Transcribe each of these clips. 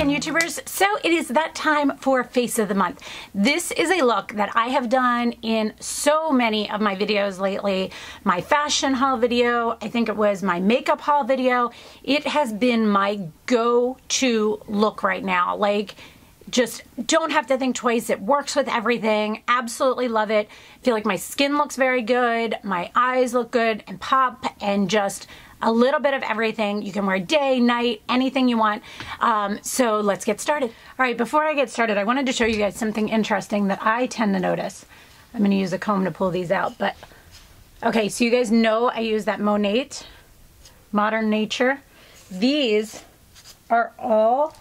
again, YouTubers. So it is that time for Face of the Month. This is a look that I have done in so many of my videos lately. My fashion haul video, I think it was my makeup haul video. It has been my go-to look right now. Like, just don't have to think twice. It works with everything. Absolutely love it. Feel like my skin looks very good. My eyes look good and pop, and just a little bit of everything. You can wear day, night, anything you want. So let's get started. All right, before I get started, I wanted to show you guys something interesting that I tend to notice. I'm gonna use a comb to pull these out, but okay, so you guys know I use that Monat Modern Nature. These are all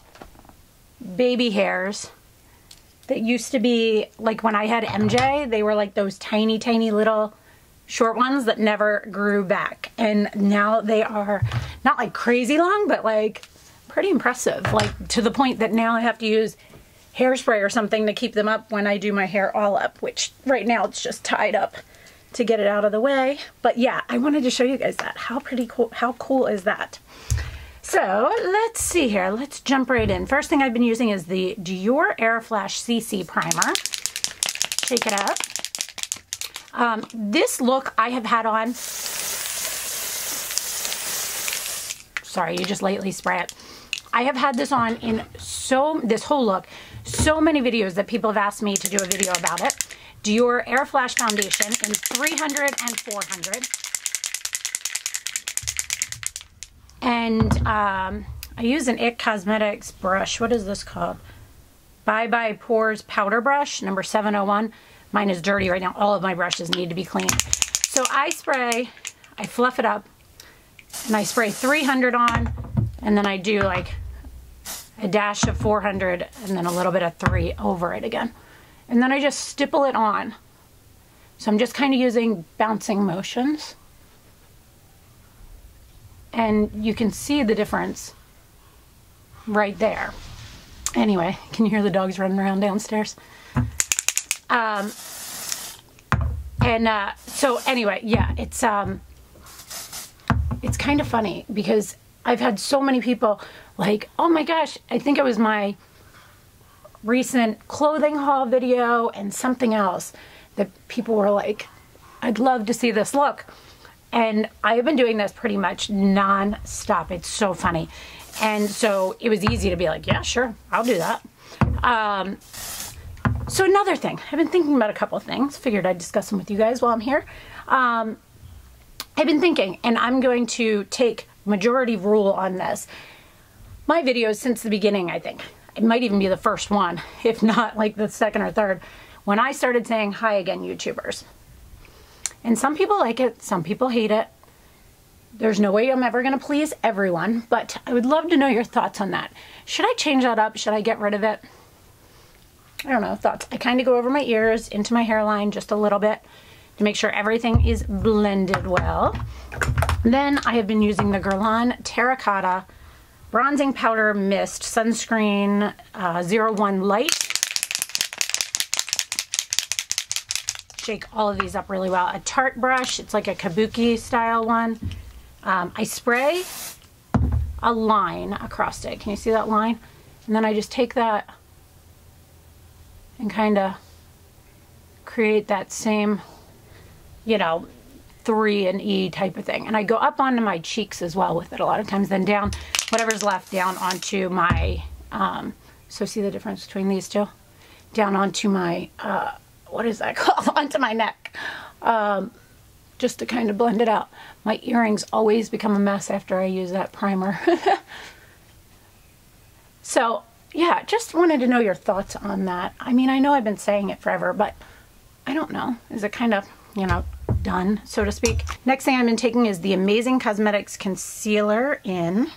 baby hairs that used to be, like when I had MJ, they were like those tiny, tiny little short ones that never grew back. And now they are not like crazy long, but like pretty impressive. Like to the point that now I have to use hairspray or something to keep them up when I do my hair all up, which right now it's just tied up to get it out of the way. But yeah, I wanted to show you guys that. How pretty cool, how cool is that? So let's see here. Let's jump right in. First thing I've been using is the Dior Air Flash CC Primer. Shake it up. This look I have had on, sorry, you just lightly spray it. I have had this on in this whole look, so many videos that people have asked me to do a video about it. Dior Air Flash Foundation in 300 and 400. And I use an IT Cosmetics brush. What is this called? Bye Bye Pores Powder Brush, number 701. Mine is dirty right now. All of my brushes need to be cleaned. So I fluff it up, and I spray 300 on, and then I do like a dash of 400 and then a little bit of 3 over it again. And then I just stipple it on. So I'm just kind of using bouncing motions. And you can see the difference right there. Anyway, can you hear the dogs running around downstairs? So anyway, yeah, it's kind of funny because I've had so many people like, oh my gosh, I think it was my recent clothing haul video and something else that people were like, I'd love to see this look. And I've been doing this pretty much non-stop. It's so funny. And so it was easy to be like, yeah, sure, I'll do that. So another thing, I've been thinking about a couple of things. Figured I'd discuss them with you guys while I'm here. I've been thinking, and I'm going to take majority rule on this. My videos since the beginning, I think, it might even be the first one, if not like the second or third, when I started saying, hi again, YouTubers. And some people like it, some people hate it. There's no way I'm ever going to please everyone, but I would love to know your thoughts on that. Should I change that up? Should I get rid of it? I don't know, thoughts. I kind of go over my ears, into my hairline just a little bit to make sure everything is blended well. Then I have been using the Guerlain Terracotta Bronzing Powder Mist Sunscreen 01 Light. Shake all of these up really well. A Tarte brush, it's like a kabuki style one. I spray a line across it. Can you see that line? And then I just take that and kind of create that same, you know, 3 and E type of thing. And I go up onto my cheeks as well with it a lot of times, then down, whatever's left, down onto my, so see the difference between these two? Down onto my, what is that called? Onto my neck. Just to kind of blend it out. My earrings always become a mess after I use that primer. So, yeah, just wanted to know your thoughts on that. I mean, I know I've been saying it forever, but I don't know. Is it kind of, you know, done, so to speak? Next thing I've been taking is the Amazing Cosmetics Concealer in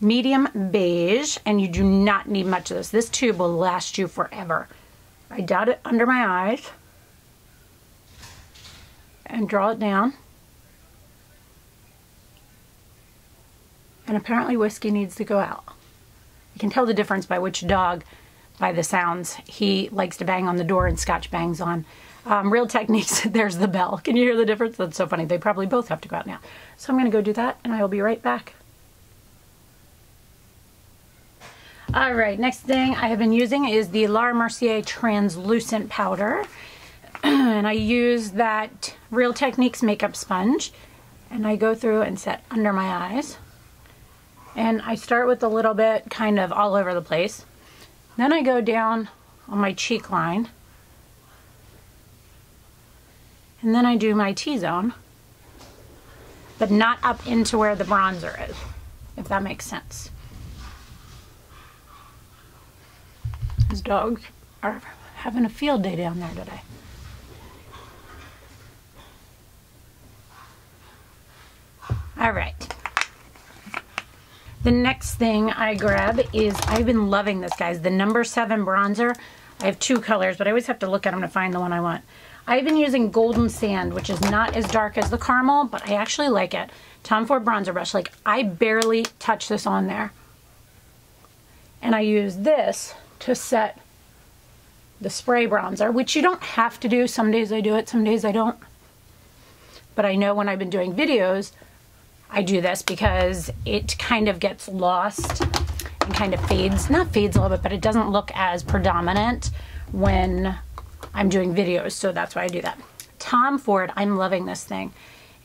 medium beige, and you do not need much of this. This tube will last you forever. I dot it under my eyes and draw it down. And apparently whiskey needs to go out. You can tell the difference by which dog, by the sounds. He likes to bang on the door and Scotch bangs on. Real Techniques, there's the bell. Can you hear the difference? That's so funny. They probably both have to go out now. So I'm going to go do that, and I will be right back. All right, next thing I have been using is the Laura Mercier translucent powder. And I use that Real Techniques makeup sponge. And I go through and set under my eyes. And I start with a little bit kind of all over the place. Then I go down on my cheek line. And then I do my T-zone. But not up into where the bronzer is, if that makes sense. These dogs are having a field day down there today. All right. The next thing I grab is, I've been loving this, guys, the number 7 bronzer. I have 2 colors, but I always have to look at them to find the one I want. I've been using Golden Sand, which is not as dark as the caramel, but I actually like it. Tom Ford bronzer brush. Like, I barely touch this on there. And I use this to set the spray bronzer, which you don't have to do. Some days I do it, some days I don't. But I know when I've been doing videos, I do this because it kind of gets lost and kind of fades. Not fades a little bit, but it doesn't look as predominant when I'm doing videos, so that's why I do that. Tom Ford, I'm loving this thing.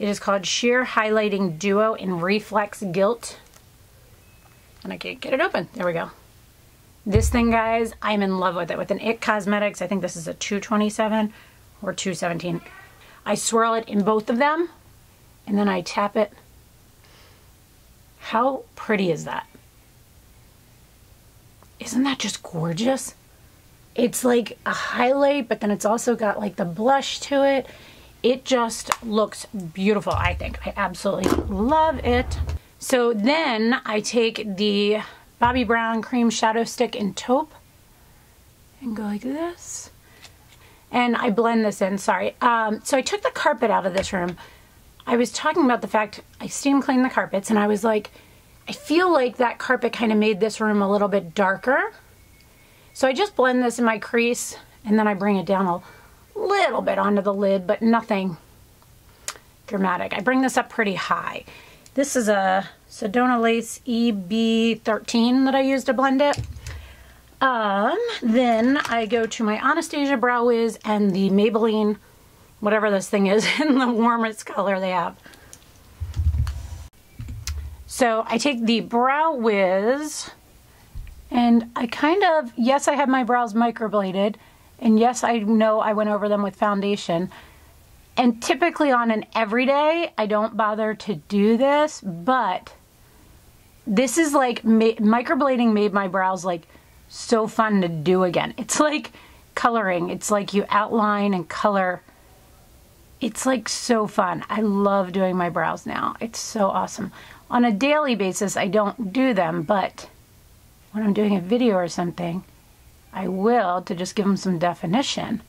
It is called Sheer Highlighting Duo in Reflex Gilt. And I can't get it open. There we go. This thing, guys, I'm in love with it. With an IT Cosmetics, I think this is a 227 or 217. I swirl it in both of them, and then I tap it. How pretty is that? Isn't that just gorgeous? It's like a highlight, but then it's also got like the blush to it. It just looks beautiful, I think. I absolutely love it. So then I take the Bobbi Brown Cream Shadow Stick in Taupe and go like this. And I blend this in, sorry. So I took the carpet out of this room. I was talking about the fact I steam cleaned the carpets, and I was like, I feel like that carpet kind of made this room a little bit darker. So I just blend this in my crease, and then I bring it down a little bit onto the lid, but nothing dramatic. I bring this up pretty high. This is a Sedona Lace EB13 that I use to blend it. Then I go to my Anastasia Brow Wiz and the Maybelline, whatever this thing is, in the warmest color they have. So I take the Brow Wiz, and I kind of, yes, I have my brows microbladed, and yes, I know I went over them with foundation. And typically on an everyday, I don't bother to do this, but this is like, microblading made my brows like so fun to do again. It's like coloring. It's like you outline and color. It's like so fun. I love doing my brows now. It's so awesome. On a daily basis, I don't do them, but when I'm doing a video or something, I will, to just give them some definition.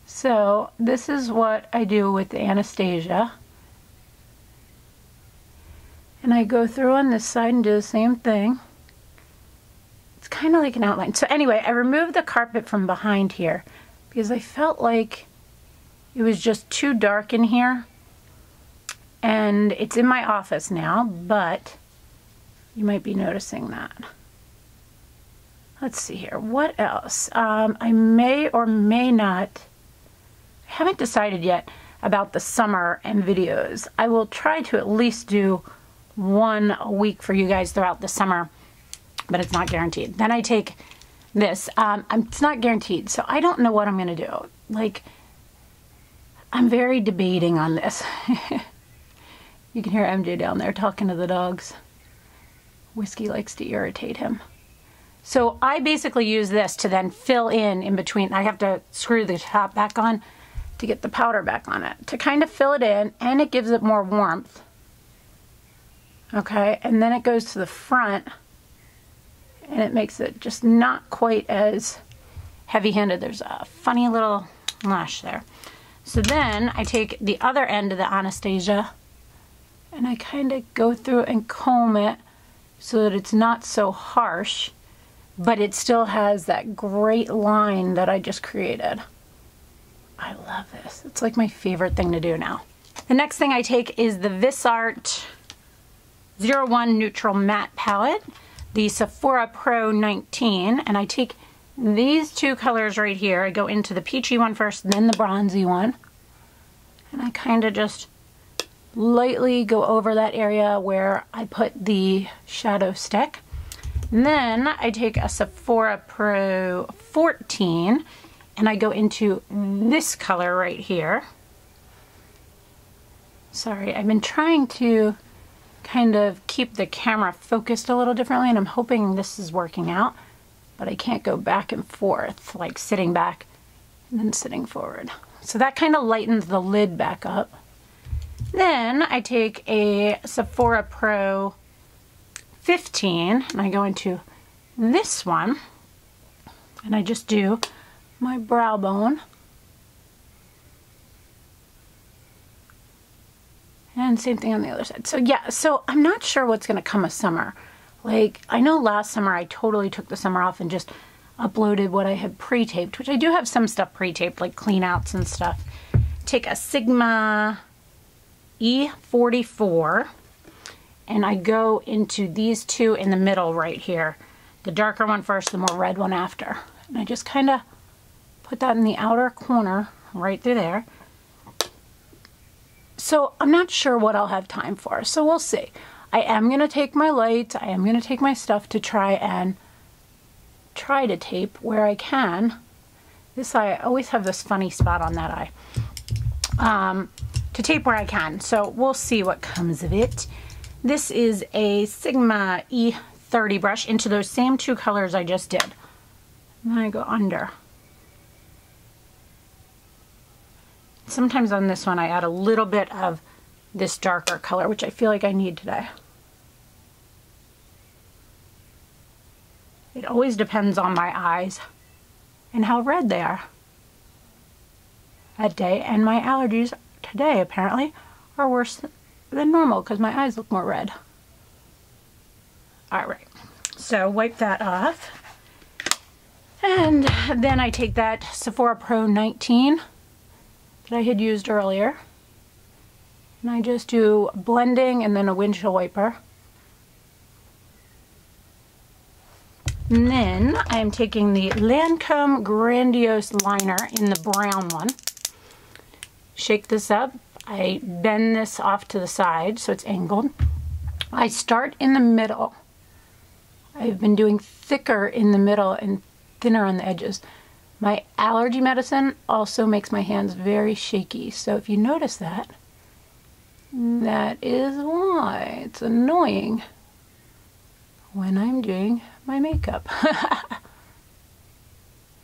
So this is what I do with Anastasia. And I go through on this side and do the same thing. It's kind of like an outline. So anyway, I removed the carpet from behind here because I felt like it was just too dark in here. And it's in my office now, but you might be noticing that. Let's see here. What else? I may or may not, I haven't decided yet about the summer and videos. I will try to at least do one a week for you guys throughout the summer, but it's not guaranteed. Then I take this. It's not guaranteed, so I don't know what I'm going to do. Like, I'm very debating on this. You can hear MJ down there talking to the dogs. Whiskey likes to irritate him. So I basically use this to then fill in between. I have to screw the top back on to get the powder back on it, to kind of fill it in, and it gives it more warmth. Okay, and then it goes to the front, and it makes it just not quite as heavy-handed. There's a funny little lash there. So then I take the other end of the Anastasia, and I kind of go through and comb it so that it's not so harsh, but it still has that great line that I just created. I love this. It's like my favorite thing to do now. The next thing I take is the VisArt 01 Neutral Matte Palette. the Sephora Pro 19, and I take these two colors right here. I go into the peachy one first, then the bronzy one. And I kind of just lightly go over that area where I put the shadow stick. And then I take a Sephora Pro 14 and I go into this color right here. Sorry, I've been trying to kind of keep the camera focused a little differently, and I'm hoping this is working out, but I can't go back and forth, like sitting back and then sitting forward. So that kind of lightens the lid back up. Then I take a Sephora Pro 15 and I go into this one and I just do my brow bone. And same thing on the other side. So yeah, so I'm not sure what's going to come of summer. Like, I know last summer I totally took the summer off and just uploaded what I had pre-taped, which I do have some stuff pre-taped, like clean outs and stuff. Take a Sigma E44 and I go into these two in the middle right here. The darker one first, the more red one after. And I just kind of put that in the outer corner right through there. So I'm not sure what I'll have time for, so we'll see. I am going to take my lights, I am going to take my stuff to try to tape where I can. This eye, I always have this funny spot on that eye. To tape where I can, so we'll see what comes of it. This is a Sigma E30 brush into those same two colors I just did. And then I go under. Sometimes on this one I add a little bit of this darker color, which I feel like I need today. It always depends on my eyes and how red they are that day, and my allergies today apparently are worse than normal because my eyes look more red. Alright, so wipe that off. And then I take that Sephora Pro 19 that I had used earlier. And I just do blending and then a windshield wiper. And then I am taking the Lancome Grandiose liner in the brown one. Shake this up. I bend this off to the side so it's angled. I start in the middle. I've been doing thicker in the middle and thinner on the edges. My allergy medicine also makes my hands very shaky, so if you notice that, that is why it's annoying when I'm doing my makeup.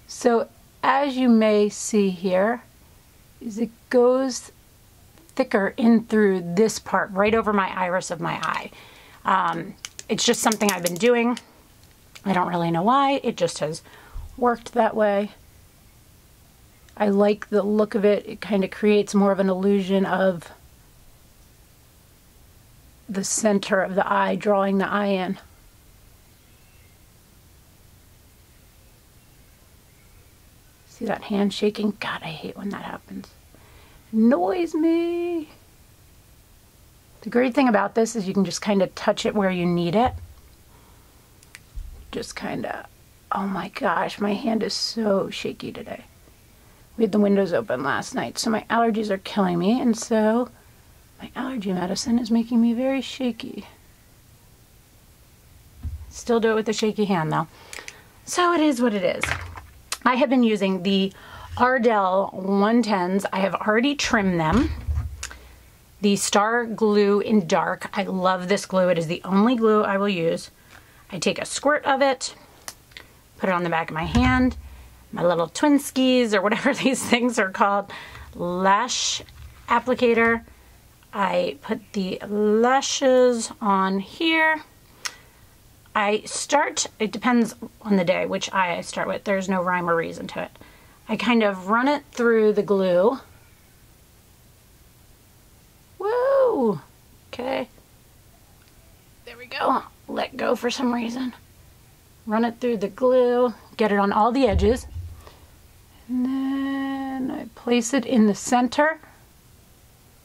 So as you may see here, is it goes thicker in through this part, right over my iris of my eye. It's just something I've been doing. I don't really know why, it just has worked that way. I like the look of it. It kind of creates more of an illusion of the center of the eye, drawing the eye in. See that hand shaking? God, I hate when that happens. Annoys me. The great thing about this is you can just kind of touch it where you need it. Just kind of, oh my gosh, my hand is so shaky today. We had the windows open last night, so my allergies are killing me, and so my allergy medicine is making me very shaky. Still do it with a shaky hand though. So it is what it is. I have been using the Ardell 110s. I have already trimmed them. The Star Glue in Dark. I love this glue. It is the only glue I will use. I take a squirt of it, put it on the back of my hand, my little twin skis or whatever these things are called, lash applicator. I put the lashes on here. I start, it depends on the day which eye I start with. There's no rhyme or reason to it. I kind of run it through the glue. Woo! Okay. There we go. Let go for some reason. Run it through the glue, get it on all the edges. And then I place it in the center.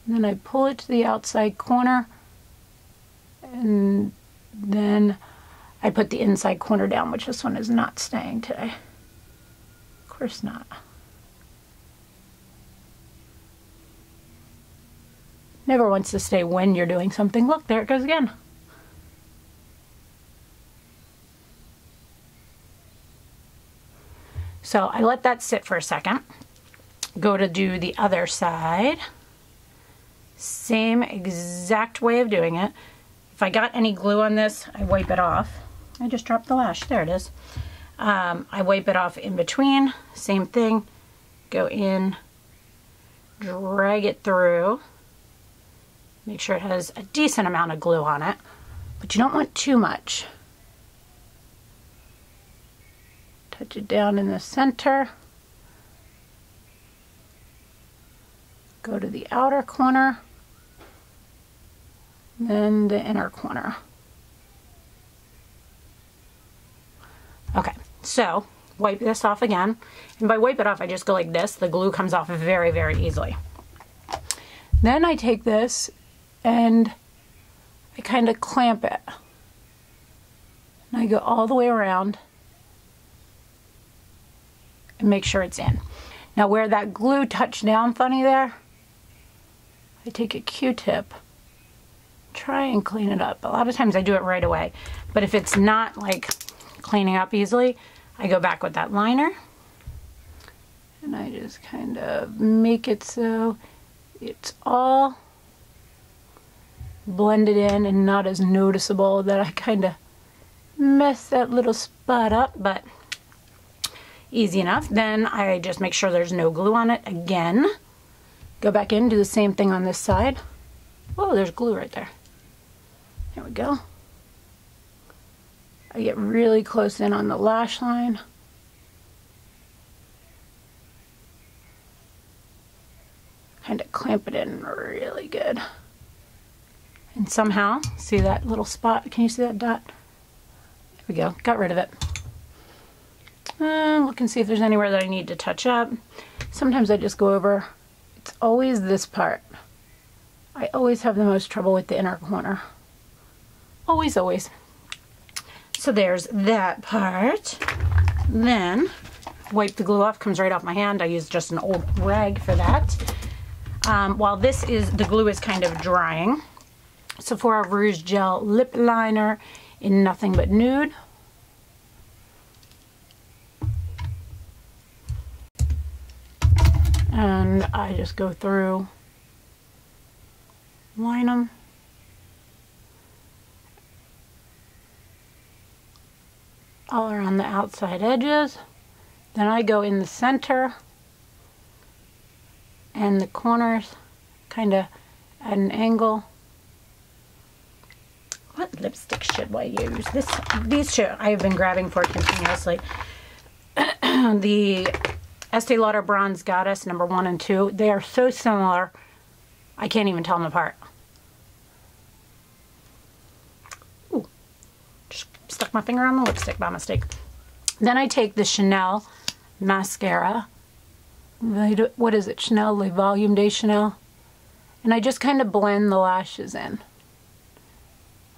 And then I pull it to the outside corner. And then I put the inside corner down, which this one is not staying today. Of course not. Never wants to stay when you're doing something. Look, there it goes again. So I let that sit for a second. Go to do the other side. Same exact way of doing it. If I got any glue on this, I wipe it off. I just dropped the lash. There it is. I wipe it off in between. Same thing. Go in, drag it through. Make sure it has a decent amount of glue on it, but you don't want too much. Touch it down in the center. Go to the outer corner, then the inner corner. Okay, so wipe this off again. And by wipe it off, I just go like this. The glue comes off very, very easily. Then I take this and I kind of clamp it. And I go all the way around and make sure it's in. Now where that glue touched down funny there, I take a Q-tip, try and clean it up. A lot of times I do it right away, but if it's not like cleaning up easily, I go back with that liner and I just kind of make it so it's all blended in and not as noticeable that I kind of mess that little spot up, but easy enough. Then I just make sure there's no glue on it again. Go back in, do the same thing on this side. Oh, there's glue right there. There we go. I get really close in on the lash line. Kind of clamp it in really good. And somehow, see that little spot? Can you see that dot? There we go, got rid of it. Look and see if there's anywhere that I need to touch up. Sometimes I just go over. It's always this part. I always have the most trouble with the inner corner. Always, always. So there's that part. Then, wipe the glue off, comes right off my hand. I use just an old rag for that. While the glue is kind of drying, Sephora Rouge Gel Lip Liner in Nothing But Nude. And I just go through, line them. All around the outside edges. Then I go in the center and the corners, kind of at an angle. What lipstick should I use? These two I've been grabbing for continuously. The Estee Lauder Bronze Goddess number 1 and 2. They are so similar, I can't even tell them apart. Ooh, just stuck my finger on the lipstick by mistake. Then I take the Chanel mascara. What is it? Chanel Le Volume de Chanel. And I just kind of blend the lashes in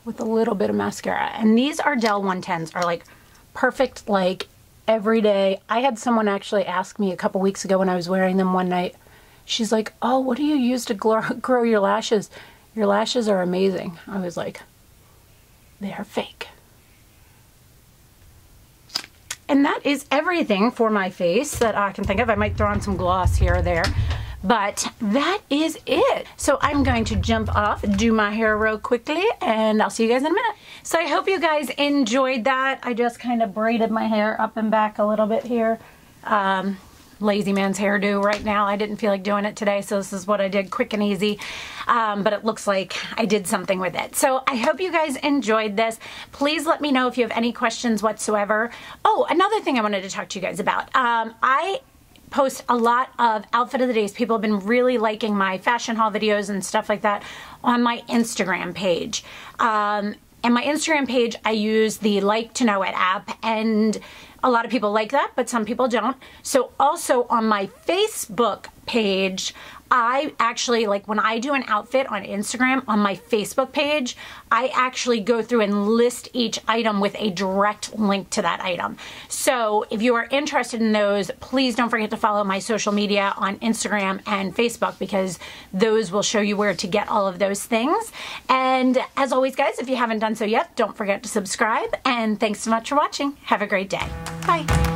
with a little bit of mascara. And these Ardell 110s are like perfect, like every day. I had someone actually ask me a couple weeks ago when I was wearing them one night. She's like, oh, what do you use to grow your lashes? Your lashes are amazing. I was like, they are fake. And that is everything for my face that I can think of. I might throw on some gloss here or there, but that is it. So I'm going to jump off, do my hair real quickly, and I'll see you guys in a minute. So I hope you guys enjoyed that. I just kind of braided my hair up and back a little bit here. Lazy man's hairdo right now. I didn't feel like doing it today, so this is what I did, quick and easy. But it looks like I did something with it. So I hope you guys enjoyed this. Please let me know if you have any questions whatsoever. Oh, another thing I wanted to talk to you guys about. I post a lot of outfit of the days. People have been really liking my fashion haul videos and stuff like that on my Instagram page. And my Instagram page, I use the Like to Know It app, and a lot of people like that, but some people don't. So also on my Facebook page, I actually, like when I do an outfit on Instagram, on my Facebook page, I actually go through and list each item with a direct link to that item. So if you are interested in those, please don't forget to follow my social media on Instagram and Facebook, because those will show you where to get all of those things. And as always, guys, if you haven't done so yet, don't forget to subscribe. And thanks so much for watching. Have a great day. Bye.